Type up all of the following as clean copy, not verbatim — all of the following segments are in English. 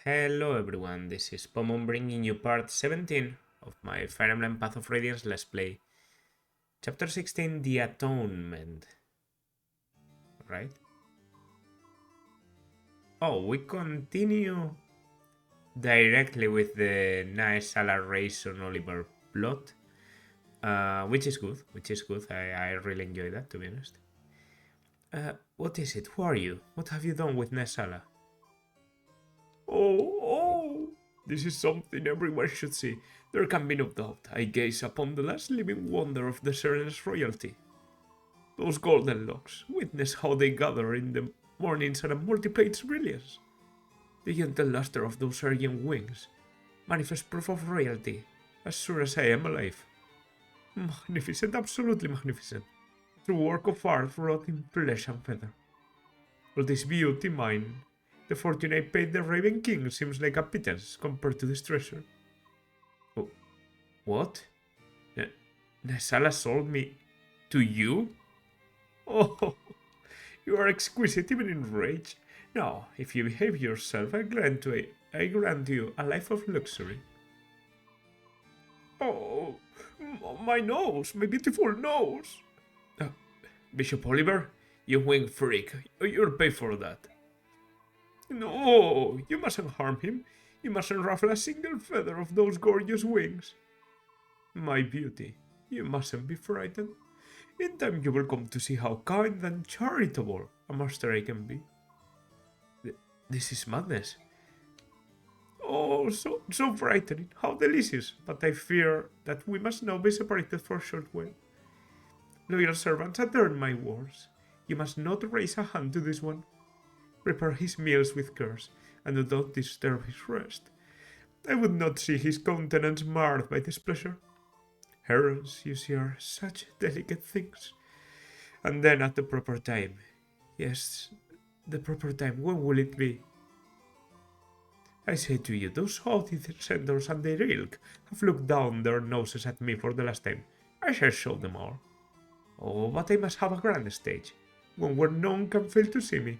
Hello everyone, this is Pomon bringing you part 17 of my Fire Emblem Path of Radiance Let's Play. Chapter 16, The Atonement. Right? Oh, we continue directly with the nice Alaration Oliver plot. Which is good. I really enjoy that, to be honest. What is it? Who are you? What have you done with Nesala? Oh, this is something everyone should see. There can be no doubt. I gaze upon the last living wonder of the Serenes royalty. Those golden locks, witness how they gather in the mornings and a multiplied brilliance. The gentle luster of those argent wings, manifest proof of royalty, as sure as I am alive. Magnificent, absolutely magnificent. True work of art wrought in flesh and feather. All this beauty mine, the fortune I paid the Raven King seems like a pittance compared to this treasure. Oh, what? Nesala sold me to you? Oh, you are exquisite even in rage. Now, if you behave yourself, I grant you a life of luxury. Oh, my nose, my beautiful nose. Uh, Bishop Oliver, you wing freak, you'll pay for that. No, you mustn't harm him. You mustn't ruffle a single feather of those gorgeous wings. My beauty, you mustn't be frightened. In time you will come to see how kind and charitable a master I can be. This is madness. Oh, so frightening. How delicious. But I fear that we must now be separated for a short while. Loyal servants, adorn my words. You must not raise a hand to this one. Prepare his meals with cares, and do not disturb his rest. I would not see his countenance marred by displeasure. Herons, you see, are such delicate things. And then at the proper time. Yes, the proper time, when will it be? I say to you, those haughty centaurs and their ilk have looked down their noses at me for the last time. I shall show them all. Oh, but I must have a grand stage, one where none can fail to see me.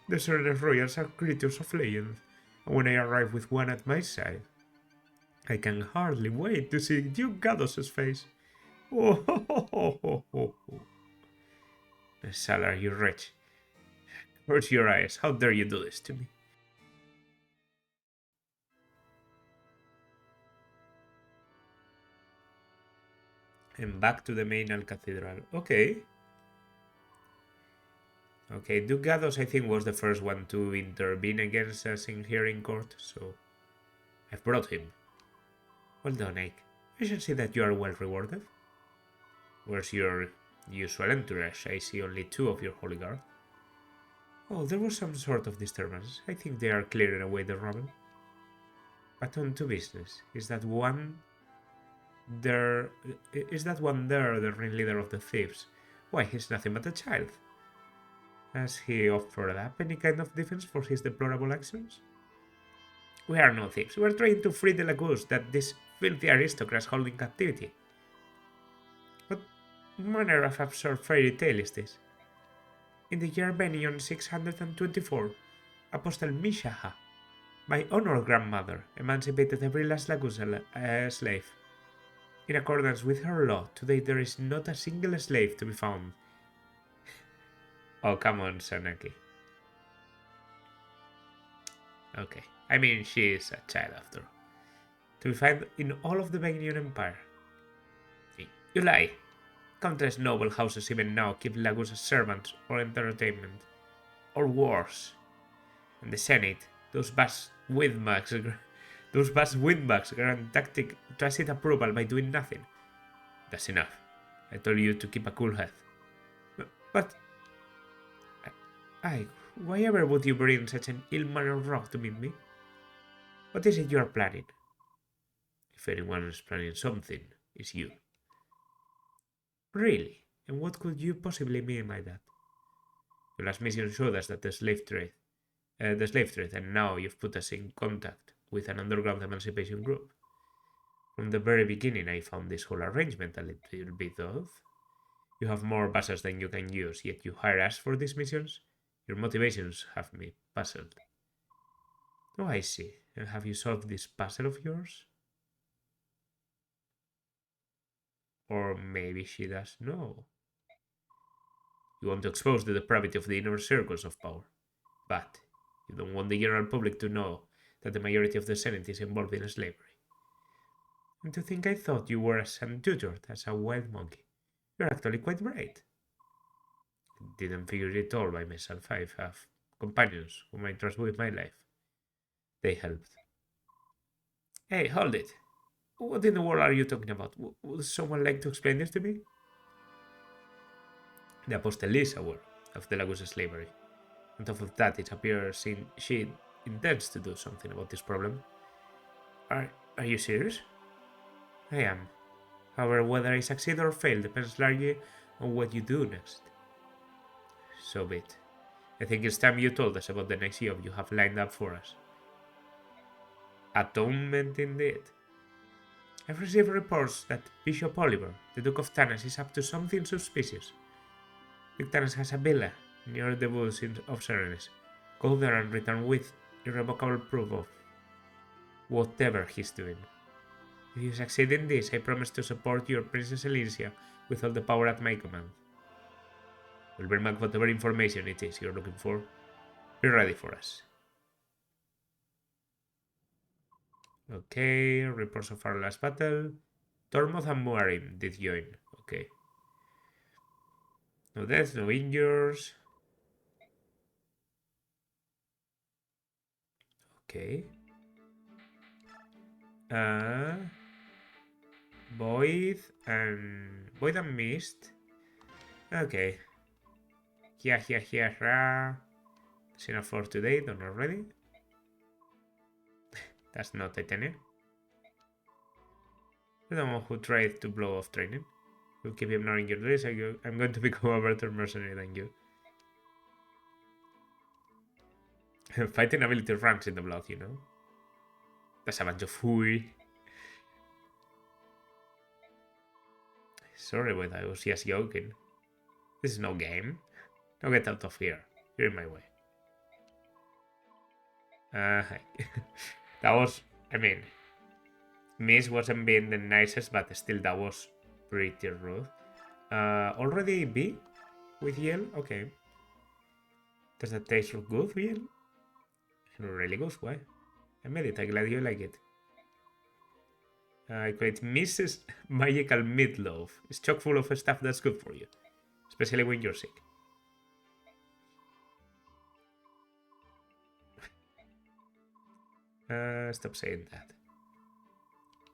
The Serenes royals are creatures of legend, and when I arrive with one at my side, I can hardly wait to see Duke Gados's face. Oh, ho, ho, ho, ho, ho, ho. Salar, you wretch. Where's your eyes? How dare you do this to me? And back to the main Cathedral. Okay. Okay, Duke Gados, I think, was the first one to intervene against us in here in court, so I've brought him. Well done, Ike. I shall see that you are well rewarded. Where's your usual entourage? I see only two of your holy guard. Oh, there was some sort of disturbance. I think they are clearing away the rubble. But on to business. Is that one there the ringleader of the thieves? Why, he's nothing but a child. Has he offered up any kind of defense for his deplorable actions? We are no thieves. We are trying to free the Lagos that this filthy aristocrats hold in captivity. What manner of absurd fairy tale is this? In the year Benion 624, Apostle Mishaha, my honored grandmother, emancipated every last Lagos slave. In accordance with her law, today there is not a single slave to be found. Oh, come on, Sanaki. Okay, I mean, she is a child after all. To be found in all of the Benion Empire. You lie. Countless noble houses even now keep Lagos as servants or entertainment. Or worse. And the Senate, those vast windbags grant tacit approval by doing nothing. That's enough. I told you to keep a cool head. But why ever would you bring such an ill-mannered rogue to meet me? What is it you are planning? If anyone is planning something, it's you. Really? And what could you possibly mean by that? Your last mission showed us that the slave trade, and now you've put us in contact with an underground emancipation group. From the very beginning, I found this whole arrangement a little bit odd. You have more buses than you can use, yet you hire us for these missions? Your motivations have me puzzled. Oh, I see. And have you solved this puzzle of yours? Or maybe she does know. You want to expose the depravity of the inner circles of power, but you don't want the general public to know that the majority of the Senate is involved in slavery. And to think I thought you were as untutored as a wild monkey. You're actually quite bright. Didn't figure it all by myself. I have companions whom I trust with my life. They helped. Hey, hold it. What in the world are you talking about? Would someone like to explain this to me? The apostle is aware of the Lagos slavery. On top of that, it appears she intends to do something about this problem. Are you serious? I am. However, whether I succeed or fail depends largely on what you do next. So be it. I think it's time you told us about the next job you have lined up for us. Atonement indeed. I've received reports that Bishop Oliver, the Duke of Tanas, is up to something suspicious. Duke Tanas has a villa near the woods of Serenes. Go there and return with irrevocable proof of whatever he's doing. If you succeed in this, I promise to support your Princess Elysia with all the power at my command. We'll bring back whatever information it is you're looking for. Be ready for us. Okay, reports of our last battle. Tormoth and Muarim did join. Okay. No deaths, no injuries. Okay. Void and Mist. Okay. Here. That's enough for today, done already. That's not Titania. You're the one who tried to blow off training. You'll keep ignoring your duties. I'm going to become a better mercenary than you. Fighting ability runs in the blood, you know. That's a bunch of fooey. Sorry, but I was just joking. This is no game. Now get out of here. You're in my way. That was, I mean, Miss wasn't being the nicest, but still that was pretty rude. Already B with Yell? Okay. Does that taste good, Yell? It really goes, why? I made it, I'm glad you like it. I create Mrs. Magical Meatloaf. It's chock full of stuff that's good for you, especially when you're sick. Stop saying that.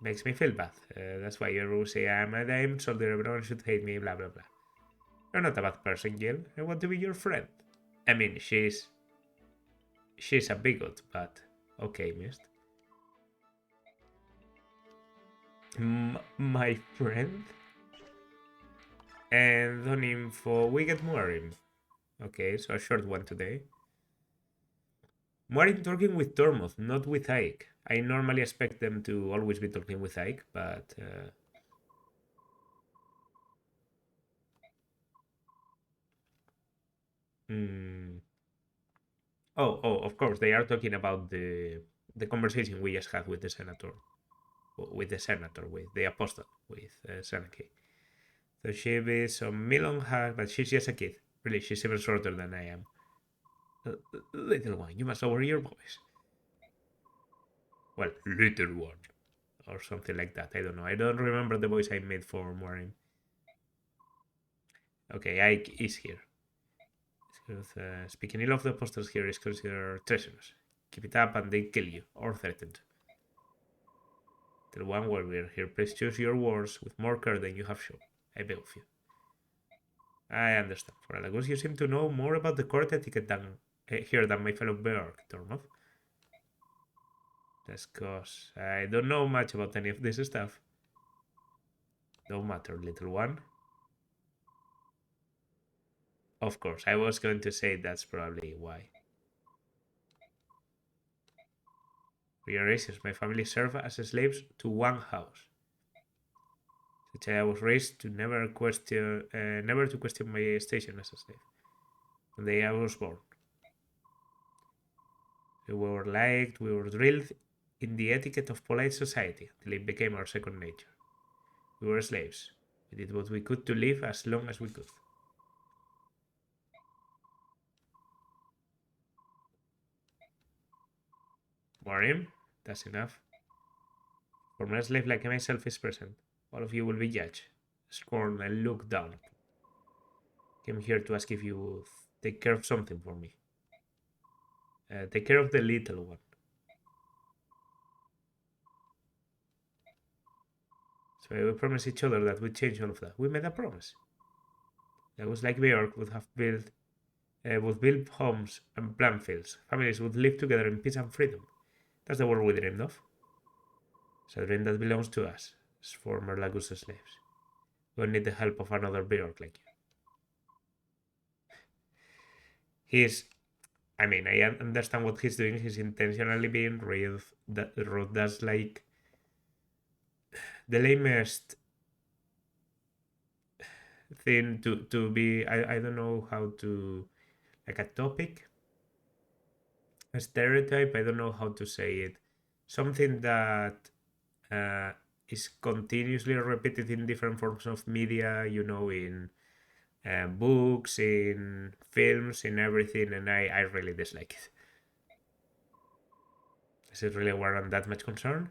Makes me feel bad. That's why you say I'm a diamond soldier, everyone should hate me, blah blah blah. You're not a bad person, Jill. I want to be your friend. I mean, she's a bigot, but okay, Mist. My friend? And on info, we get Muarim. Okay, so a short one today. Muarim talking with Tormoth, not with Ike. I normally expect them to always be talking with Ike, but... Oh, of course, they are talking about the conversation we just had with the senator. With the apostle, with Seneca. So she is some Milon has, but she's just a kid. Really, she's even shorter than I am. Little one, you must lower your voice. Well, little one. Or something like that. I don't know. I don't remember the voice I made for Maureen. Okay, Ike is here. Speaking ill of the apostles here is considered treasonous. Keep it up and they kill you, or threaten to. Tell one warrior here, please choose your words with more care than you have shown. I beg of you. I understand. For Alagos, you seem to know more about the court etiquette here than my fellow Berg, Tormoth. That's cause I don't know much about any of this stuff. No matter, little one. Of course, I was going to say that's probably why. For your races, my family served as slaves to one house. Such I was raised to never to question my station as a slave. From the day I was born. We were liked, we were drilled in the etiquette of polite society until it became our second nature. We were slaves. We did what we could to live as long as we could. Marim, that's enough. For a slave like myself is present. All of you will be judged, scorned, and looked down. Came here to ask if you would take care of something for me. Take care of the little one. So we promised each other that we'd change all of that. We made a promise. That was like Bjork would build homes and plant fields. Families would live together in peace and freedom. That's the world we dreamed of. It's a dream that belongs to us, as former Lagus slaves. We don't need the help of another Bjork like you. I understand what he's doing. He's intentionally being rude. That's like the lamest thing to be. I don't know how to, like, a topic, a stereotype. I don't know how to say it. Something that is continuously repeated in different forms of media. In books, in films, in everything, and I really dislike it. Is it really warrant that much concern?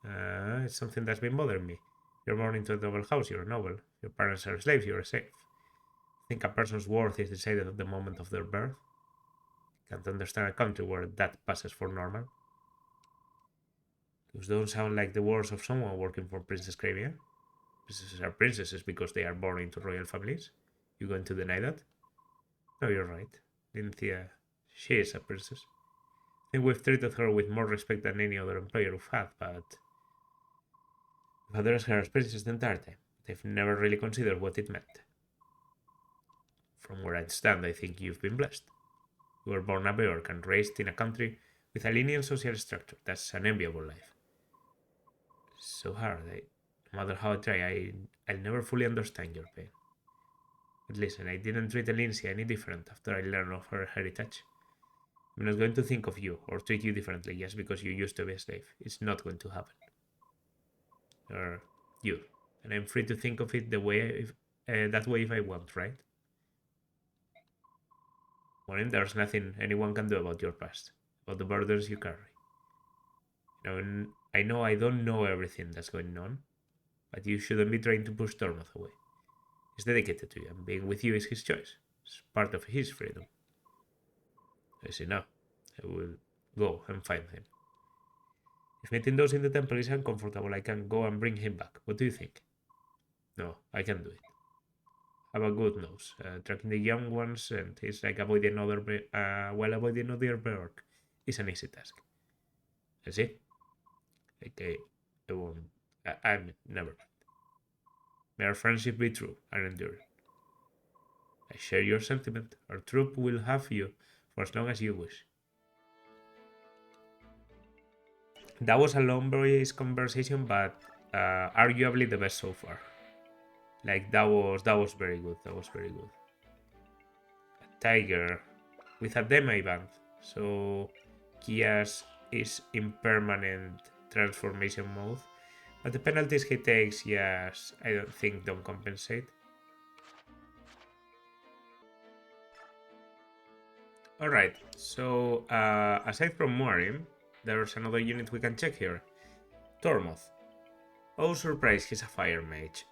It's something that's been bothering me. You're born into a noble house, you're a noble. Your parents are slaves, you're a slave. I think a person's worth is decided at the moment of their birth. Can't understand a country where that passes for normal. Those don't sound like the words of someone working for Princess Cravia. Princesses are princesses because they are born into royal families. You going to deny that? No, you're right. Cynthia, she is a princess. I think we've treated her with more respect than any other employer we've had, but we've addressed her as princess the entire time. They've never really considered what it meant. From where I stand, I think you've been blessed. You were born a Bjork and raised in a country with a linear social structure. That's an enviable life. It's so hard. No matter how I try, I'll never fully understand your pain. But listen, I didn't treat Lindsay any different after I learned of her heritage. I'm not going to think of you or treat you differently just because you used to be a slave. It's not going to happen. Or you. And I'm free to think of it that way if I want, right? Well, there's nothing anyone can do about your past, about the burdens you carry. I know I don't know everything that's going on, but you shouldn't be trying to push Tormoth away. He's dedicated to you, and being with you is his choice. It's part of his freedom. I say no. I will go and find him. If meeting those in the temple is uncomfortable, I can go and bring him back. What do you think? No, I can do it. Have a good nose. Tracking the young ones, and it's like avoiding while avoiding other Berg is an easy task. I see. Okay, I won't. I'm never. May our friendship be true and enduring. I share your sentiment. Our troop will have you for as long as you wish. That was a long voice conversation, but arguably the best so far. Like that was very good. That was very good. A tiger with a demi band, so Kias is in permanent transformation mode. But the penalties he takes, yes, I don't think don't compensate. Alright, so aside from Morim, there's another unit we can check here. Tormoth. Oh, surprise, he's a fire mage.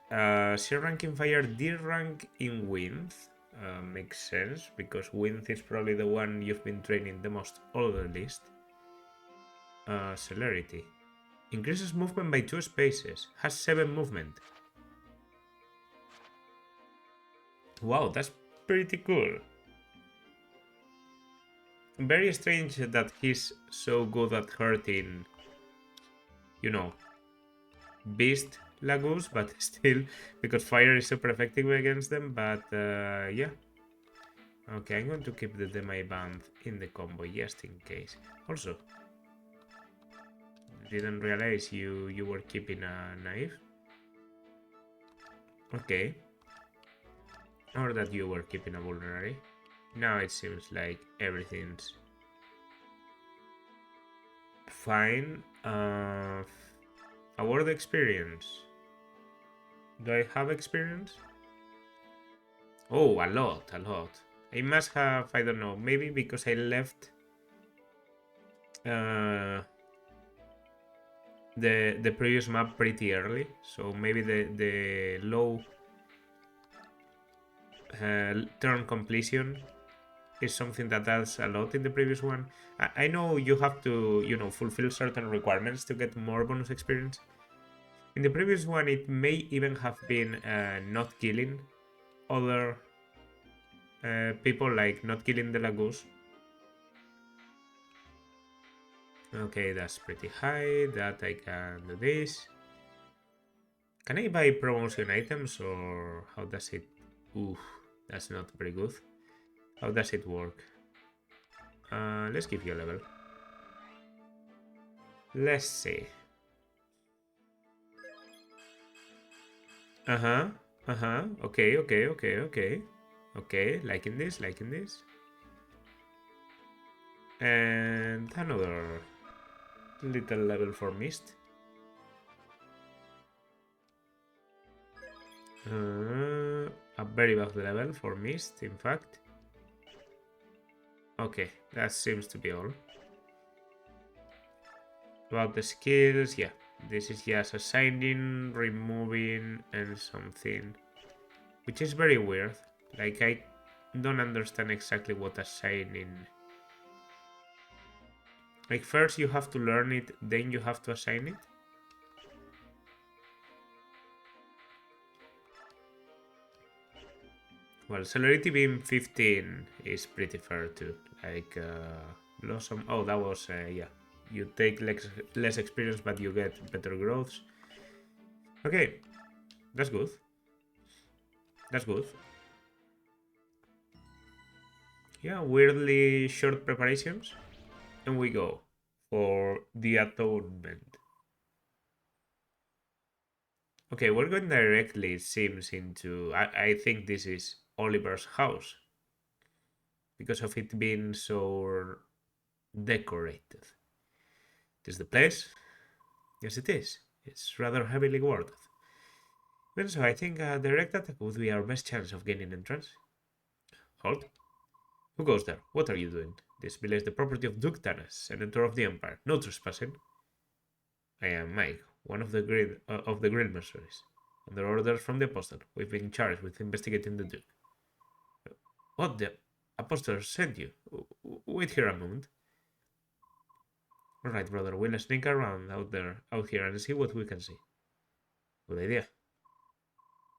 C rank in fire, D rank in wind. Makes sense, because wind is probably the one you've been training the most all the list. Celerity. Increases movement by 2 spaces. Has 7 movement. Wow, that's pretty cool. Very strange that he's so good at hurting, beast Lagus, but still, because fire is super effective against them, but yeah. Okay, I'm going to keep the Demi Band in the combo just in case. Also, didn't realize you were keeping a knife. Okay. Or that you were keeping a vulnerary. Now it seems like everything's Fine. Award experience. Do I have experience? Oh, a lot, a lot. I must have, I don't know, maybe because I left uh, the previous map pretty early, so maybe the low turn completion is something that adds a lot in the previous one. I know you have to, fulfill certain requirements to get more bonus experience. In the previous one, it may even have been not killing other people, like not killing the Lagoose. Okay, that's pretty high. That I can do this. Can I buy promotion items or how does it? Ooh, that's not very good. How does it work? Let's give you a level. Let's see. Uh-huh. Uh-huh. Okay, okay, okay, okay. Okay, liking this, liking this. And another little level for Mist. A very bad level for Mist, in fact. Okay, that seems to be all. About the skills, yeah. This is just assigning, removing, and something. Which is very weird. Like, I don't understand exactly what assigning. Like, first you have to learn it, then you have to assign it. Well, Celerity Beam 15 is pretty fair too. Like, Blossom. Oh, that was, yeah. You take less experience, but you get better growths. Okay, that's good. That's good. Yeah, weirdly short preparations. And we go for the atonement. Okay, we're going directly, it seems, into... I think this is Oliver's house. Because of it being so decorated. This is the place? Yes, it is. It's rather heavily guarded. Even so, I think a direct attack would be our best chance of gaining entrance. Halt. Who goes there? What are you doing? This village is the property of Duke Tanas, Senator of the Empire. No trespassing. I am Mike, one of the grill mercenaries. Under orders from the Apostle, we've been charged with investigating the Duke. What the Apostle sent you? Wait here a moment. Alright, brother, we'll sneak around out here and see what we can see. Good idea.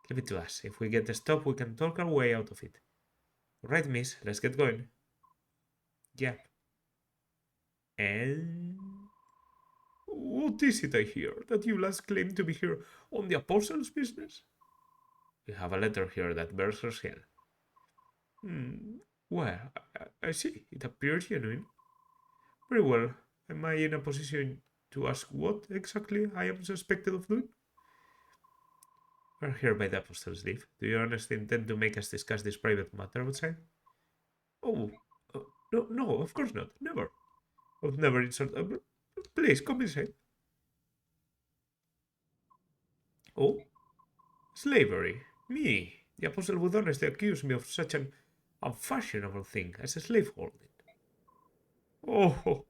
Leave it to us. If we get stopped, we can talk our way out of it. Alright, miss, let's get going. Yeah. And... What is it I hear? That you last claimed to be here on the Apostle's business? We have a letter here that bears her seal. Well, I see. It appears genuine. Very well. Am I in a position to ask what exactly I am suspected of doing? We're here by the Apostle's leave. Do you honestly intend to make us discuss this private matter outside? Oh, no, no, of course not. Never. I've never insult. Please, come inside. Oh, slavery. Me. The Apostle would honestly accuse me of such an unfashionable thing as a slave holding. Oh,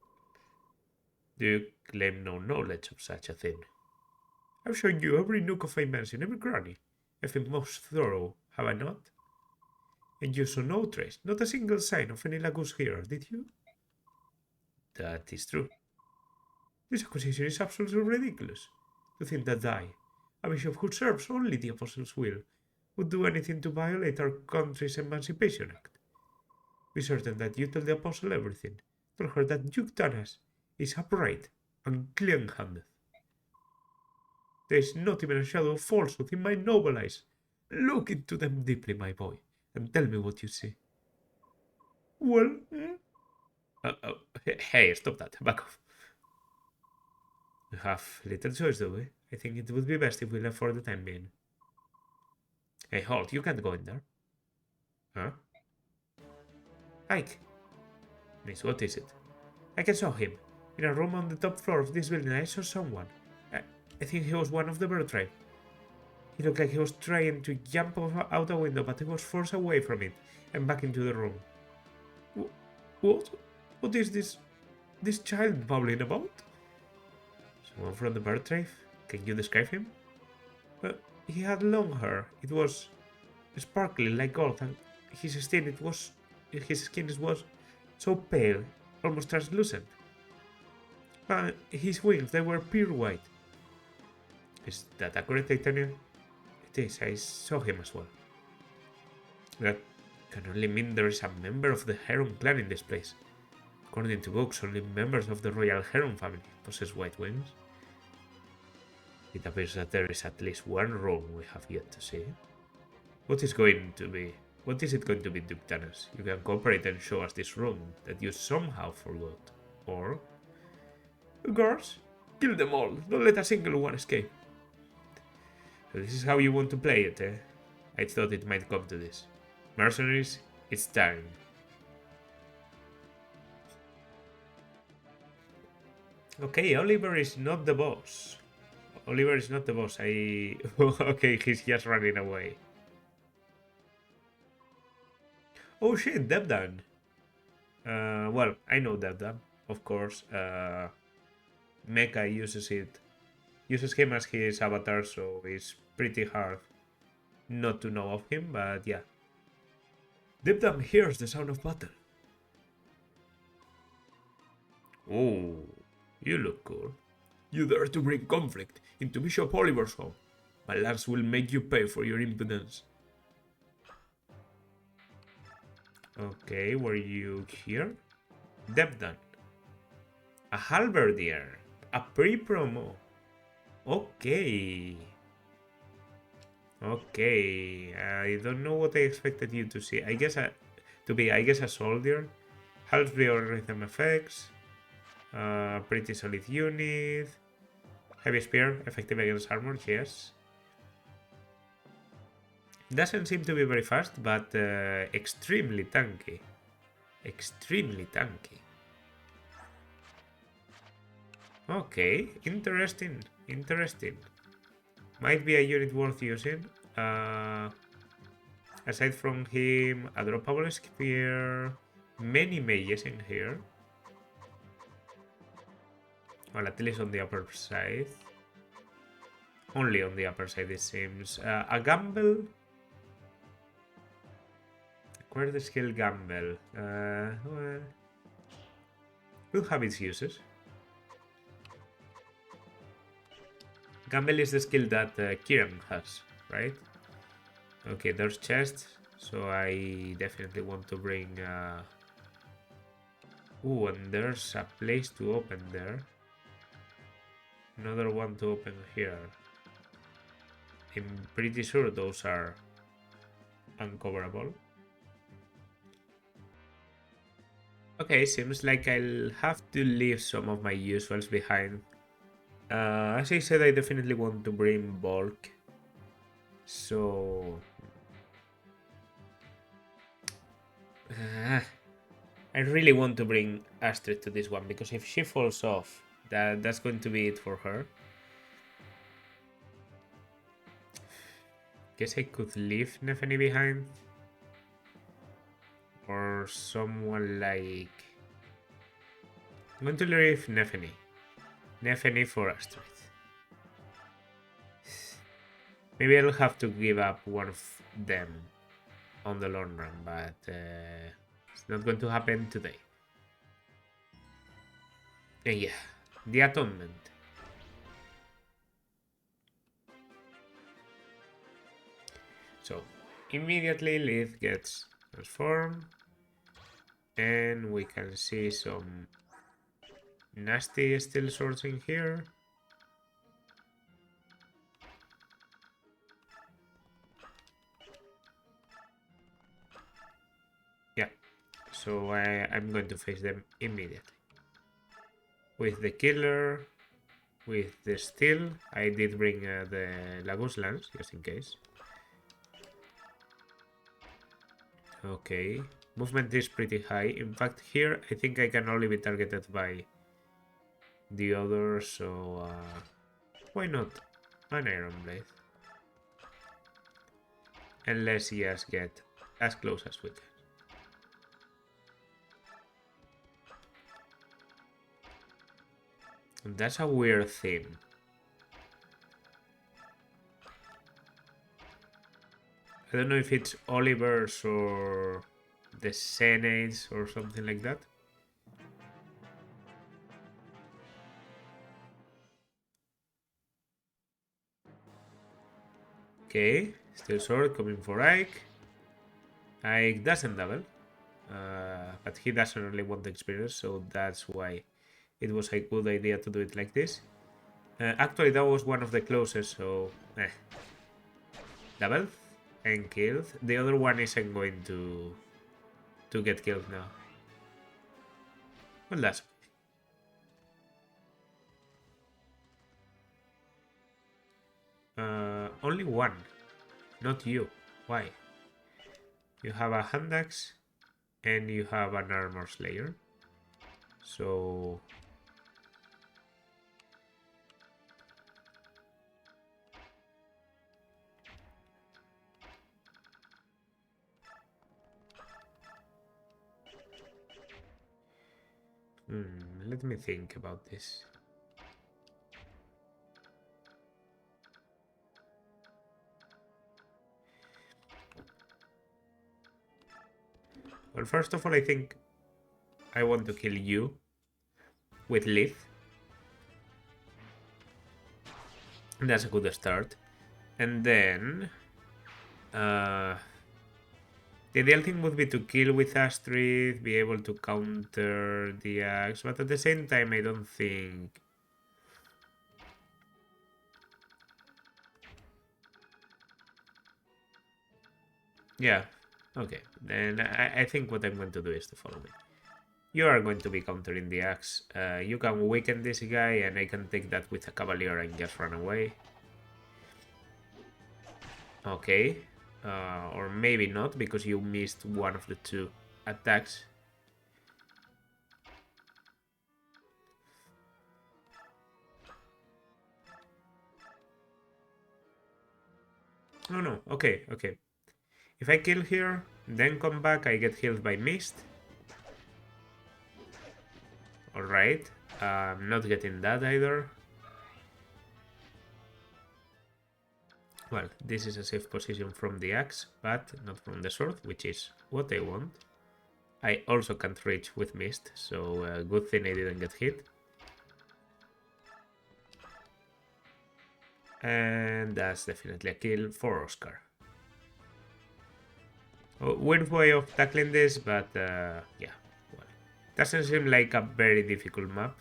do you claim no knowledge of such a thing? I've shown you every nook of my mansion, every cranny. I've been most thorough, have I not? And you saw no trace, not a single sign of any Lagoose here, did you? That is true. This accusation is absolutely ridiculous. To think that I, a bishop who serves only the Apostle's will, would do anything to violate our country's Emancipation Act. Be certain that you tell the Apostle everything. Tell her that Duke Tanas is upright and clean-handed. There is not even a shadow of falsehood in my noble eyes. Look into them deeply, my boy, and tell me what you see. Well, hey, stop that. Back off. We have little choice, do we? I think it would be best if we left for the time being. Hey, halt, you can't go in there. Huh? Ike. Miss, what is it? I can show him. In a room on the top floor of this building, I saw someone. I think he was one of the bird tribe. He looked like he was trying to jump out a window, but he was forced away from it and back into the room. What? What is this child babbling about? Someone from the bird tribe? Can you describe him? He had long hair. It was sparkly like gold, and his skin was so pale, almost translucent. His wings, they were pure white. Is that accurate, Titania? It is. I saw him as well. That can only mean there is a member of the Heron clan in this place. According to books, only members of the royal Heron family possess white wings. It appears that there is at least one room we have yet to see. What is it going to be, Duke Tanas? You can cooperate and show us this room that you somehow forgot. Or... Guards? Kill them all. Don't let a single one escape. So this is how you want to play it, eh? I thought it might come to this. Mercenaries, it's time. Okay, Oliver is not the boss. Okay, he's just running away. Oh shit, Debdan. Well, I know Debdan, of course. Mecha uses him as his avatar, so it's pretty hard not to know of him, but yeah. Debdan hears the sound of battle. Oh, you look cool. You dare to bring conflict into Bishop Oliver's home. My lance will make you pay for your impudence. Okay, were you here? Debdan. A halberdier. A pre-promo. Okay. Okay. I don't know what I expected you to see. I guess a soldier. Halberdier rhythm effects. Pretty solid unit. Heavy spear, effective against armor, yes. Doesn't seem to be very fast, but extremely tanky. Extremely tanky. Okay, interesting. Might be a unit worth using. Aside from him, a droppable spear. Many mages in here. Well, at least on the upper side. Only on the upper side, it seems. A gamble. Acquire the skill gamble. Well, will have its uses. Gamble is the skill that Kieran has, right? Okay, there's chests, so I definitely want to bring... Ooh, and there's a place to open there. Another one to open here. I'm pretty sure those are uncoverable. Okay, seems like I'll have to leave some of my usuals behind. As I said, I definitely want to bring bulk. So... I really want to bring Astrid to this one, because if she falls off, that's going to be it for her. Guess I could leave Nefeni behind. Or someone like... I'm going to leave Nefeni. Nefeni for Astrid. Maybe I'll have to give up one of them on the long run, but it's not going to happen today. And yeah, the Atonement. So, immediately Lith gets transformed, and we can see some nasty steel swords in here. Yeah, so I'm going to face them immediately. With the killer, with the steel, I did bring the Lagus lance, just in case. Okay, movement is pretty high. In fact, here I think I can only be targeted by the other, so why not an Iron Blade? And let's just get as close as we can. That's a weird theme. I don't know if it's Oliver's or the Serenes or something like that. Okay, still sword coming for Ike. Ike doesn't double, but he doesn't really want the experience, so that's why it was a good idea to do it like this. Actually, that was one of the closest, so double and killed. The other one isn't going to get killed now. Well, that's only one, not you. Why? You have a hand axe and you have an armor slayer. So let me think about this. Well, first of all, I think I want to kill you with Leaf. That's a good start. And then the ideal thing would be to kill with Astrid, be able to counter the axe, but at the same time I don't think... Yeah, okay. Then I think what I'm going to do is to follow me. You are going to be countering the axe. You can weaken this guy and I can take that with a cavalier and just run away. Okay. Or maybe not, because you missed one of the two attacks. No, okay. If I kill here, then come back, I get healed by mist. Alright. I'm not getting that either. Well, this is a safe position from the axe, but not from the sword, which is what I want. I also can't reach with mist, so good thing I didn't get hit. And that's definitely a kill for Oscar. Weird way of tackling this, but yeah. Well, doesn't seem like a very difficult map.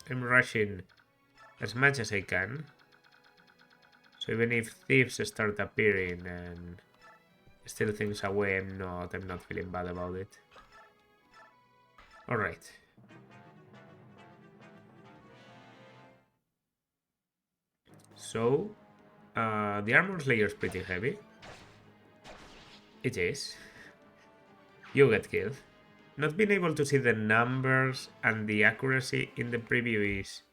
I'm rushing as much as I can. So even if thieves start appearing and steal things away, I'm not feeling bad about it. Alright. So, the armor slayer is pretty heavy. It is. You get killed. Not being able to see the numbers and the accuracy in the preview is...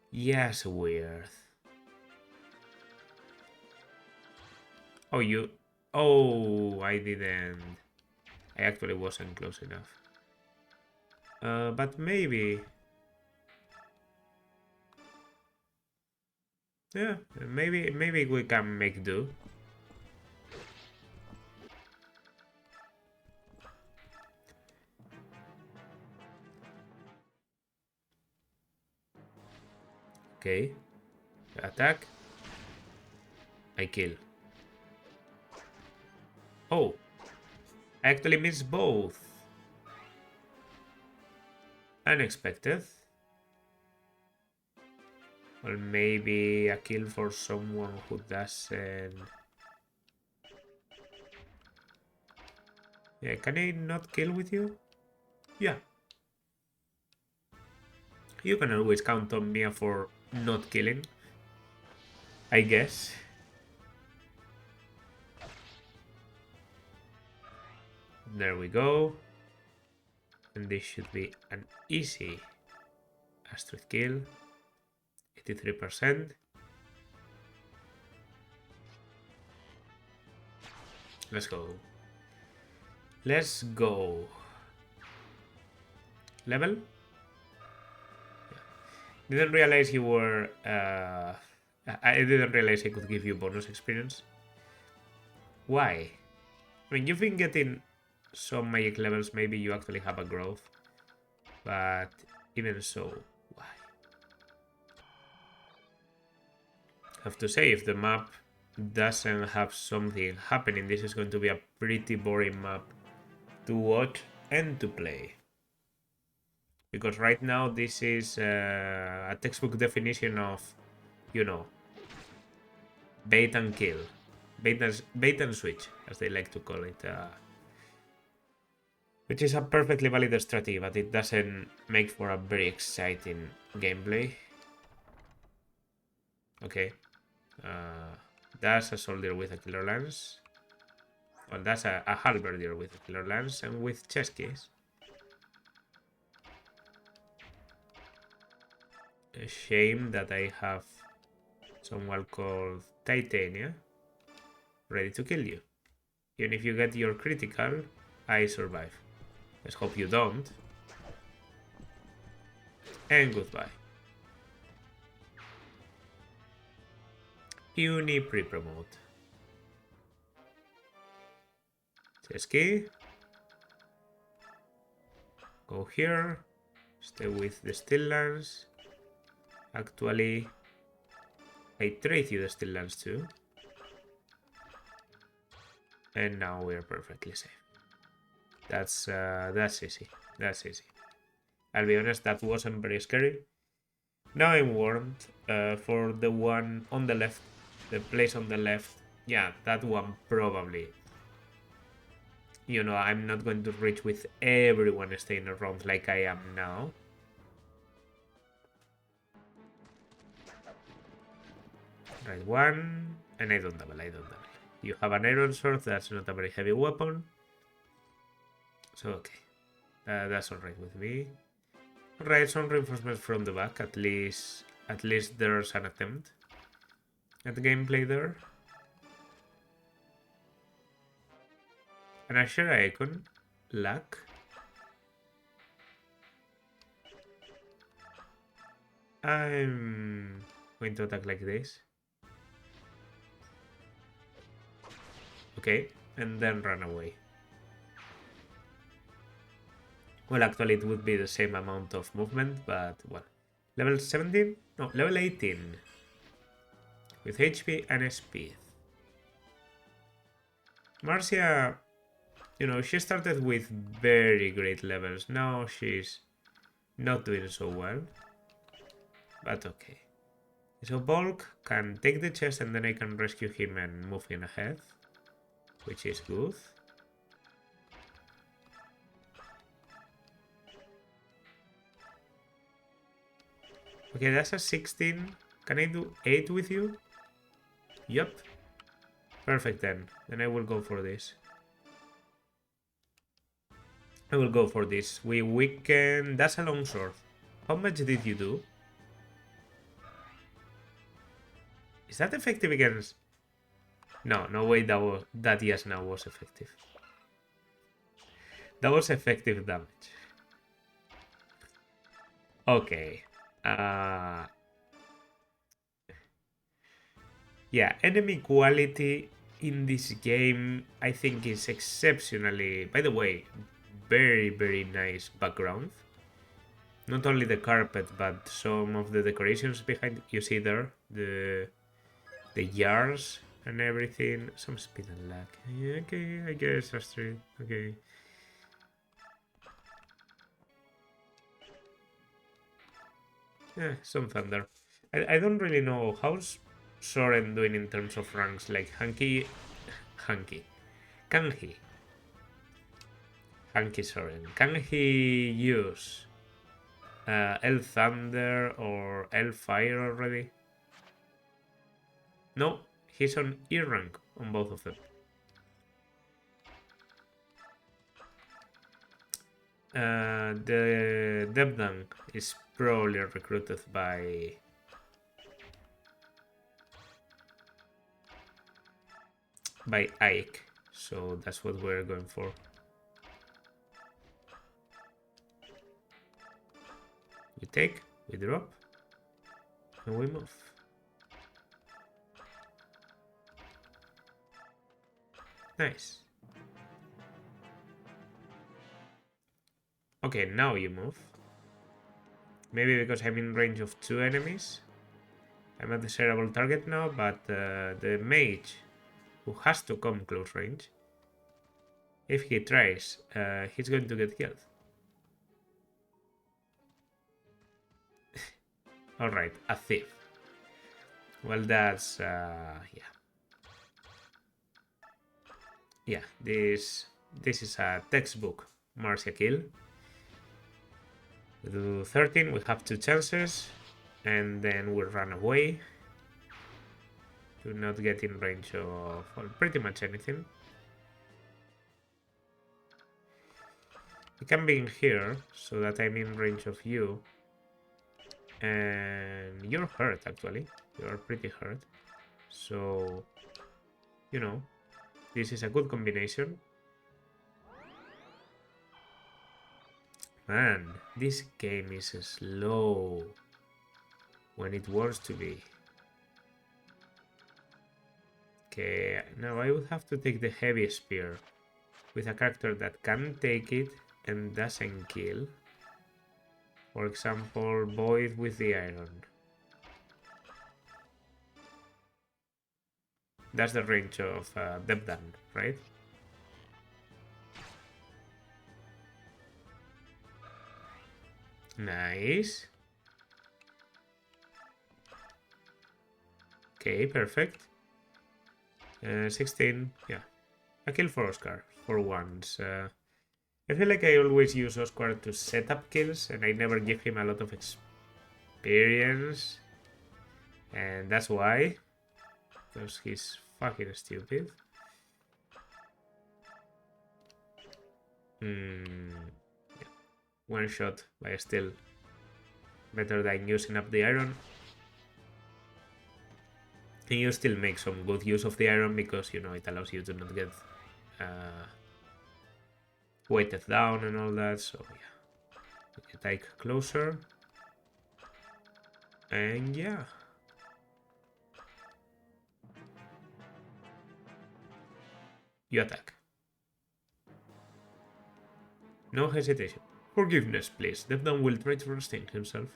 yes, weird. Oh, you... oh, I didn't... I actually wasn't close enough. But maybe... yeah, maybe we can make do. Okay. Attack. I kill. Oh. I actually missed both. Unexpected. Or maybe a kill for someone who doesn't... yeah, can I not kill with you? Yeah. You can always count on me for not killing, I guess. There we go. And this should be an easy Astrid kill. 83%. Let's go. Let's go. Level? Yeah. Didn't realize you were... I didn't realize I could give you bonus experience. Why? I mean, you've been getting some magic levels, maybe you actually have a growth. But even so, why? Have to say, if the map doesn't have something happening, this is going to be a pretty boring map to watch and to play. Because right now this is a textbook definition of, you know, bait and kill. Bait and switch, as they like to call it. Which is a perfectly valid strategy, but it doesn't make for a very exciting gameplay. Okay. That's a soldier with a killer lance. Well, that's a halberdier with a killer lance and with chest keys. A shame that I have someone called Titania ready to kill you. Even if you get your critical, I survive. Let's hope you don't. And goodbye. Uni pre-promote. Chesky. Go here. Stay with the Still Lance. Actually, I trade you the Still Lance too. And now we're perfectly safe. That's easy. That's easy. I'll be honest, that wasn't very scary. Now I'm warned for the one on the left, the place on the left. Yeah, that one probably. You know, I'm not going to reach with everyone staying around like I am now. Right, one, and I don't double. You have an iron sword, that's not a very heavy weapon. So, okay. That's alright with me. Right, some reinforcements from the back. At least there's an attempt at gameplay there. And a share icon. Luck. I'm going to attack like this. Okay, and then run away. Well, actually, it would be the same amount of movement, but well. Level 17? No, level 18. With HP and speed. Marcia, you know, she started with very great levels. Now she's not doing so well. But okay. So Bulk can take the chest and then I can rescue him and move him ahead. Which is good. Okay, that's a 16. Can I do 8 with you? Yup. Perfect then. Then I will go for this. I will go for this. We weaken... That's a long sword. How much did you do? Is that effective against... No way that yes now was effective. That was effective damage. Okay. Yeah, enemy quality in this game I think is exceptionally... By the way, very nice background. Not only the carpet, but some of the decorations behind. You see there, the jars and everything. Some speed and luck. Yeah, okay, I guess that's true. Okay. Yeah, some thunder. I don't really know how's Soren doing in terms of ranks. Like Hanky. Can he? Hanky Soren. Can he use El Thunder or El Fire already? No, he's on E rank on both of them. The Debdan is probably recruited by Ike, so that's what we're going for. We take, we drop, and we move. Nice. Okay, now you move. Maybe because I'm in range of 2 enemies. I'm a desirable target now, but the mage, who has to come close range, if he tries, he's going to get killed. Alright, a thief. Well, that's... yeah. Yeah, this is a textbook Marcia kill. We do 13, we have 2 chances, and then we run away. Do not get in range of, well, pretty much anything. You can be in here, so that I'm in range of you. And you're hurt, actually. You're pretty hurt. So, you know, this is a good combination. Man, this game is slow when it wants to be. Okay, now I would have to take the heavy spear with a character that can take it and doesn't kill. For example, Void with the iron. That's the range of Debdan, right? Nice. Okay, perfect. 16, yeah. A kill for Oscar, for once. I feel like I always use Oscar to set up kills, and I never give him a lot of experience. And that's why. Because he's fucking stupid. Yeah. One shot, but still better than using up the iron. And you still make some good use of the iron because, you know, it allows you to not get weighted down and all that. So, yeah. You take closer. And, yeah. You attack. No hesitation. Forgiveness, please. Devdan will try to restrain himself.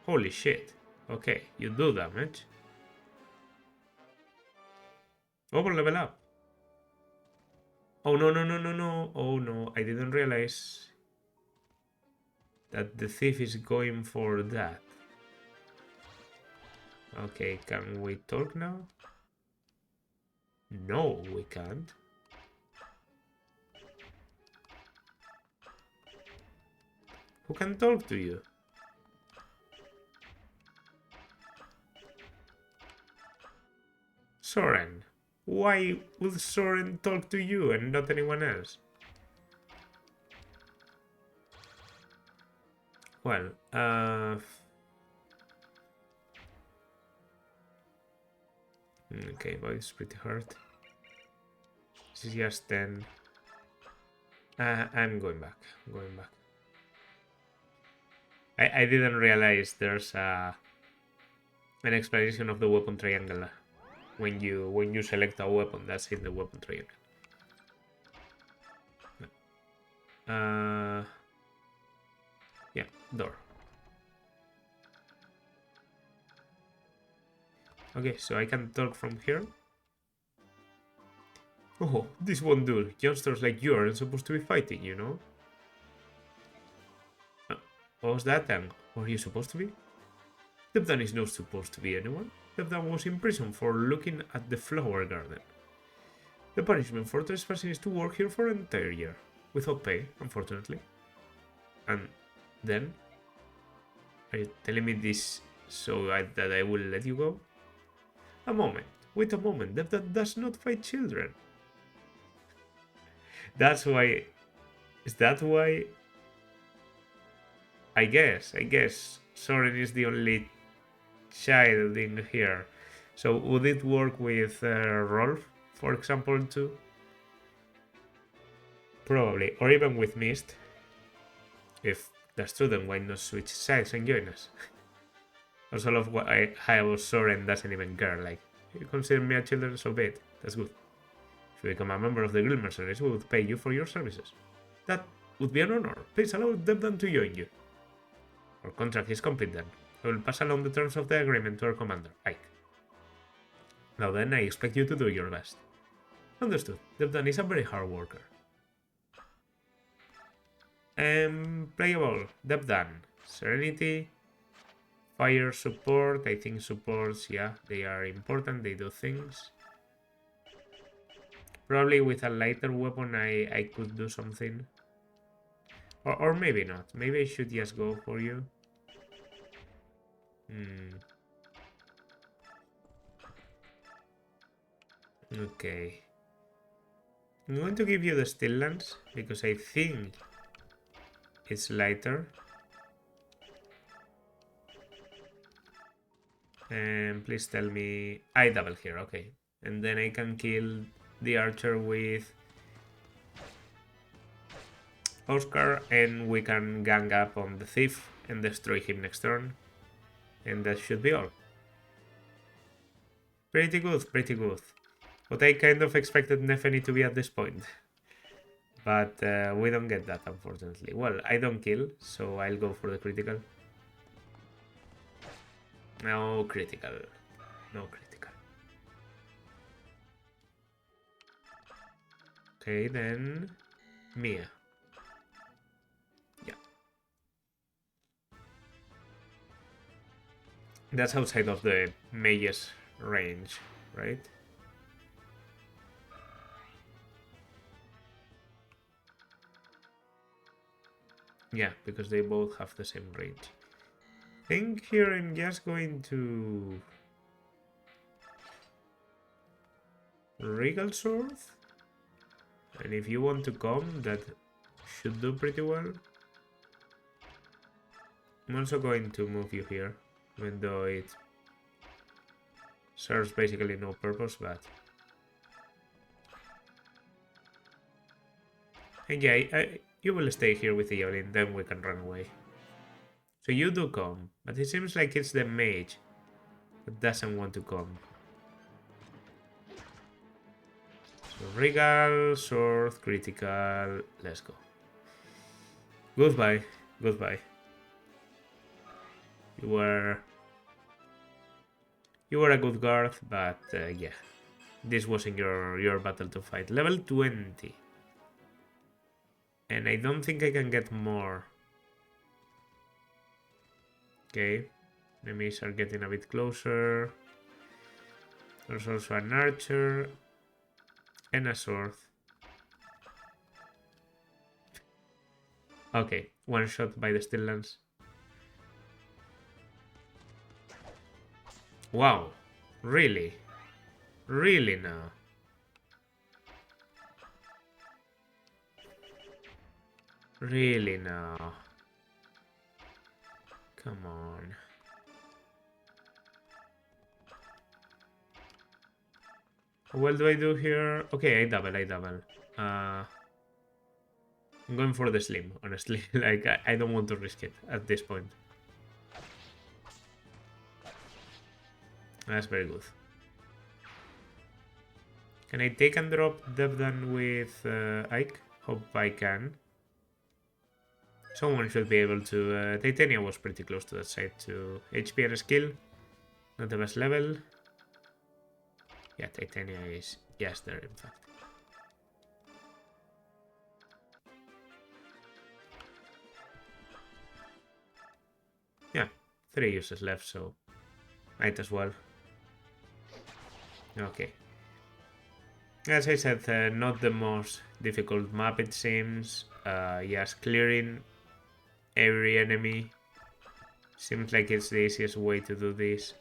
Holy shit. Okay, you do damage. Over level up. Oh, no, no, no, no, no. Oh, no. I didn't realize that the thief is going for that. Okay, can we talk now? No, we can't. Who can talk to you? Soren. Why would Soren talk to you and not anyone else? Well, okay, but it's pretty hard. This is just 10. I'm going back. I'm going back. I didn't realize there's an explanation of the weapon triangle when you select a weapon that's in the weapon triangle. Yeah, door. Okay, so I can talk from here. Oh, this won't do. Youngsters like you aren't supposed to be fighting, you know? What was that then? Were you supposed to be? Devdan is not supposed to be anyone. Devdan was in prison for looking at the flower garden. The punishment for trespassing is to work here for an entire year. Without pay, unfortunately. And then? Are you telling me this so that I will let you go? A moment. Wait a moment. Devdan does not fight children. That's why. Is that why? I guess. Soren is the only child in here. So would it work with Rolf, for example, too? Probably. Or even with Mist. If that's true, then why not switch sides and join us? Also love how Soren doesn't even care. Like, you consider me a children, so be it. That's good. If you become a member of the Guild Mercenaries, we would pay you for your services. That would be an honor. Please allow them to join you. Our contract is complete then. I will pass along the terms of the agreement to our commander, Ike. Now then, I expect you to do your best. Understood. Debdan is a very hard worker. Playable. Debdan. Serenity. Fire support. I think supports, yeah, they are important. They do things. Probably with a lighter weapon I could do something. Or maybe not. Maybe I should just go for you. Okay. I'm going to give you the Still Lance because I think it's lighter. And please tell me... I double here, okay. And then I can kill the archer with Oscar, and we can gang up on the thief and destroy him next turn. And that should be all. Pretty good, pretty good. But I kind of expected Nefeni to be at this point. But we don't get that, unfortunately. Well, I don't kill, so I'll go for the critical. No critical. No critical. Okay, then... Mia. Yeah. That's outside of the mage's range, right? Yeah, because they both have the same range. I think here I'm just going to... Regal Sword? And if you want to come, that should do pretty well. I'm also going to move you here, even though it serves basically no purpose, but... And yeah, you will stay here with the Javelin, then we can run away. So you do come, but it seems like it's the mage that doesn't want to come. So Regal, Sword, Critical, let's go. Goodbye, goodbye. You were a good guard, but yeah, this wasn't your battle to fight. Level 20. And I don't think I can get more. Okay, enemies are getting a bit closer. There's also an archer and a sword. Okay, one shot by the Still Lance. Wow, really? Really now? Really now? Come on. What do I do here? Okay, I double. I'm going for the slim, honestly. Like, I don't want to risk it at this point. That's very good. Can I take and drop Devdan with Ike? Hope I can. Someone should be able to... Titania was pretty close to that side to HP and skill. Not the best level. Yeah, Titania is just there, in fact. Yeah, 3 uses left, so might as well. Okay. As I said, not the most difficult map, it seems. Just clearing every enemy seems like it's the easiest way to do this.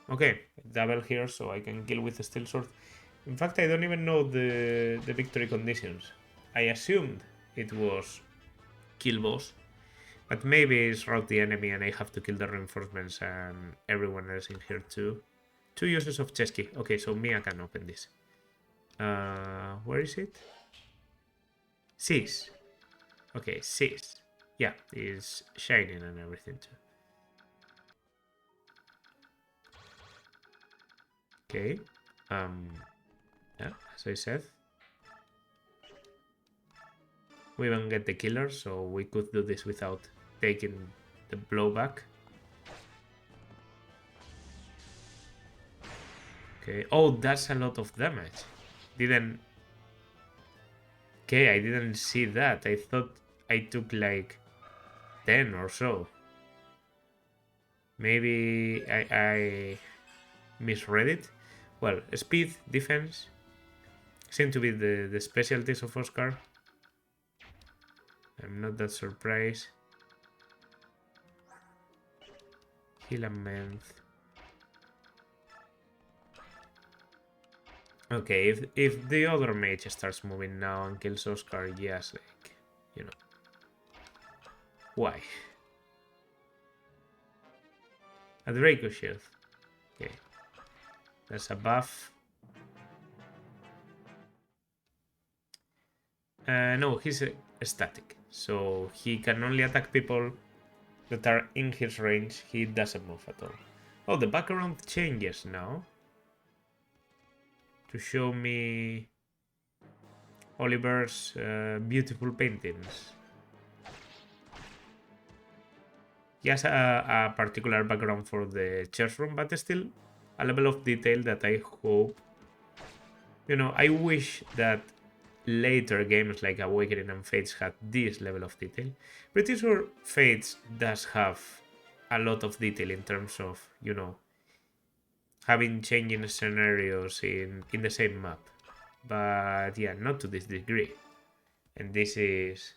Okay, double here so I can kill with the Steel Sword. In fact, I don't even know the victory conditions. I assumed it was kill boss, but maybe it's rout the enemy and I have to kill the reinforcements and everyone else in here too. 2 uses of chess key. Okay, so Mia can open this. Where is it? 6. Okay, 6. Yeah, it's shining and everything too. Okay. Yeah, as I said, we don't get the killer, so we could do this without taking the blowback. Okay. Oh, that's a lot of damage. Didn't. Okay, I didn't see that. I thought I took like 10 or so. Maybe I misread it. Well, speed, defense seem to be the specialties of Oscar. I'm not that surprised. Heal and mend. Okay, if the other mage starts moving now and kills Oscar, yes, like, you know. Why? A Draco Shield. Okay. That's a buff. No, he's static. So he can only attack people that are in his range. He doesn't move at all. Oh, the background changes now. To show me Oliver's beautiful paintings. He has a particular background for the chess room, but still a level of detail that I hope... You know, I wish that later games like Awakening and Fates had this level of detail. Pretty sure Fates does have a lot of detail in terms of, you know, having changing scenarios in the same map. But yeah, not to this degree. And this is...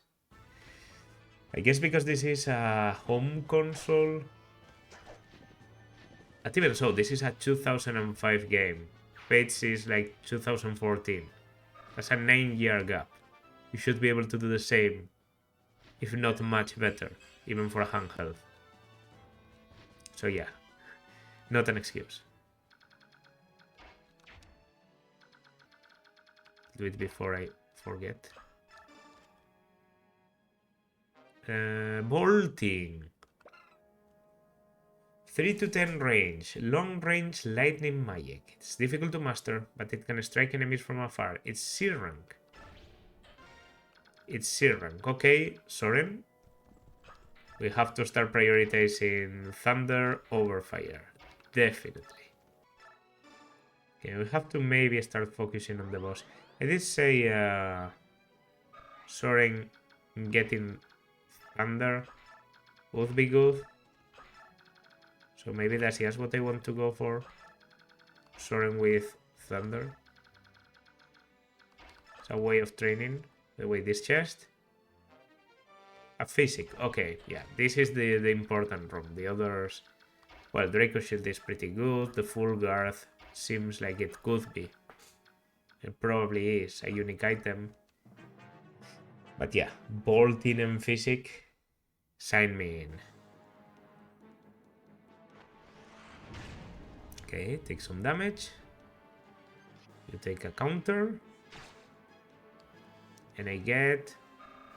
I guess because this is a home console. But even so, this is a 2005 game. Fates is like 2014. That's a 9-year gap. You should be able to do the same, if not much better, even for a handheld. So yeah, not an excuse. Do it before I forget. Bolting. 3 to 10 range. Long range lightning magic. It's difficult to master, but it can strike enemies from afar. It's C rank. It's C rank. Okay, Soren. We have to start prioritizing thunder over fire. Definitely. Okay, we have to maybe start focusing on the boss. I did say Soren getting thunder would be good. So maybe that's just what I want to go for. Soren with thunder. It's a way of training. Wait, this chest? A physic. Okay, yeah. This is the important room. The others... Well, Draco Shield is pretty good. The full guard seems like it could be. It probably is a unique item. But yeah, bolting and physic, sign me in. Okay, take some damage. You take a counter. And I get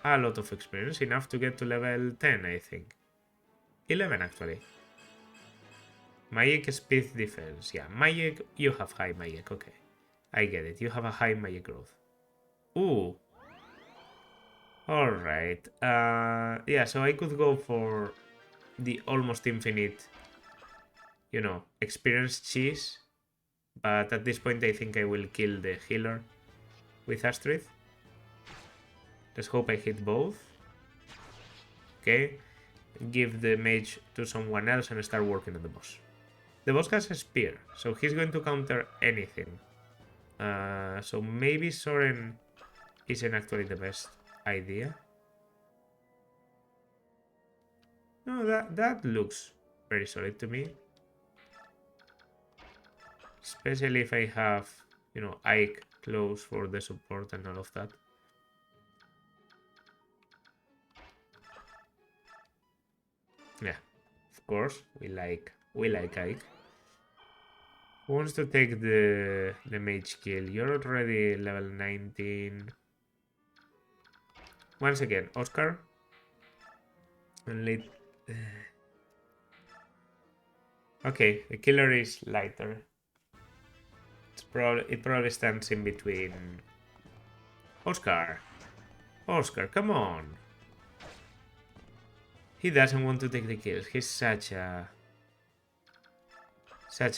a lot of experience, enough to get to level 10, I think. 11, actually. Magic speed defense. Yeah, magic, you have high magic, okay. I get it, you have a high magic growth. Ooh. Alright. Yeah, so I could go for the almost infinite, you know, experience cheese. But at this point, I think I will kill the healer with Astrid. Let's hope I hit both. Okay. Give the mage to someone else and start working on the boss. The boss has a spear, so he's going to counter anything. So maybe Soren isn't actually the best idea. No, that looks very solid to me. Especially if I have you know, Ike close for the support and all of that. Yeah, of course, we like Ike. Who wants to take the mage kill? You're already level 19. Once again, Oscar. And late. Okay, the killer is lighter. It probably stands in between. Oscar, come on. He doesn't want to take the kills. He's such a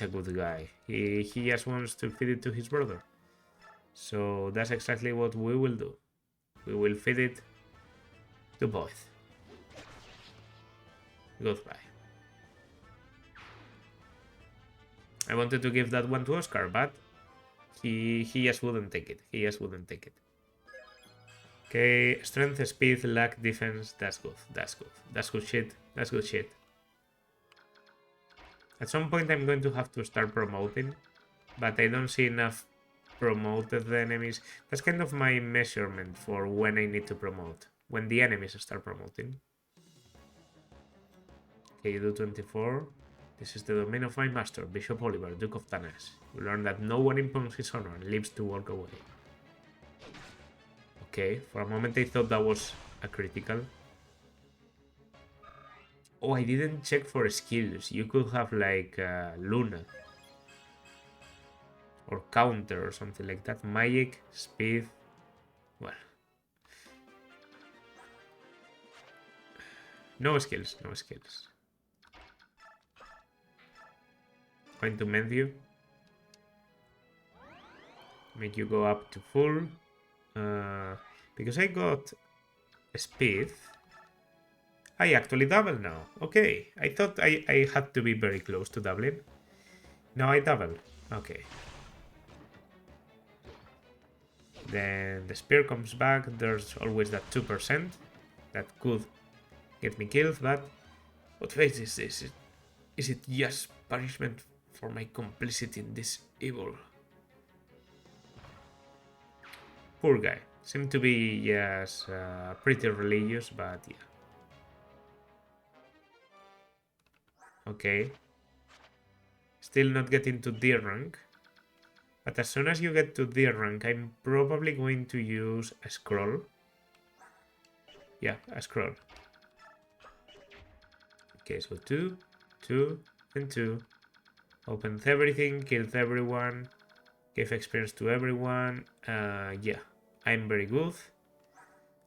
good guy. He just wants to feed it to his brother. So that's exactly what we will do. We will feed it to both. Goodbye. I wanted to give that one to Oscar, but he just wouldn't take it. He just wouldn't take it. Okay, strength, speed, luck, defense. That's good. That's good. That's good shit. That's good shit. At some point I'm going to have to start promoting, but I don't see enough promoted enemies. That's kind of my measurement for when I need to promote. When the enemies start promoting. Okay, you do 24. This is the domain of my master, Bishop Oliver, Duke of Tanas. You learn that no one impugns his honor and lives to walk away. Okay, for a moment I thought that was a critical. Oh, I didn't check for skills. You could have like Luna. Or counter or something like that. Magic, speed. Well. No skills, no skills. Going to mend you. Make you go up to full. Because I got speed. I actually double now. Okay. I thought I had to be very close to doubling. Now I double. Okay. Then the spear comes back. There's always that 2% that could get me killed, but what face is this? Is it just punishment for my complicity in this evil? Poor guy. Seemed to be, yes, pretty religious, but yeah. Okay. Still not getting to D rank. But as soon as you get to D rank, I'm probably going to use a scroll. Yeah, a scroll. Okay, so 2, 2, and 2. Opens everything, kills everyone, gave experience to everyone. Yeah, I'm very good.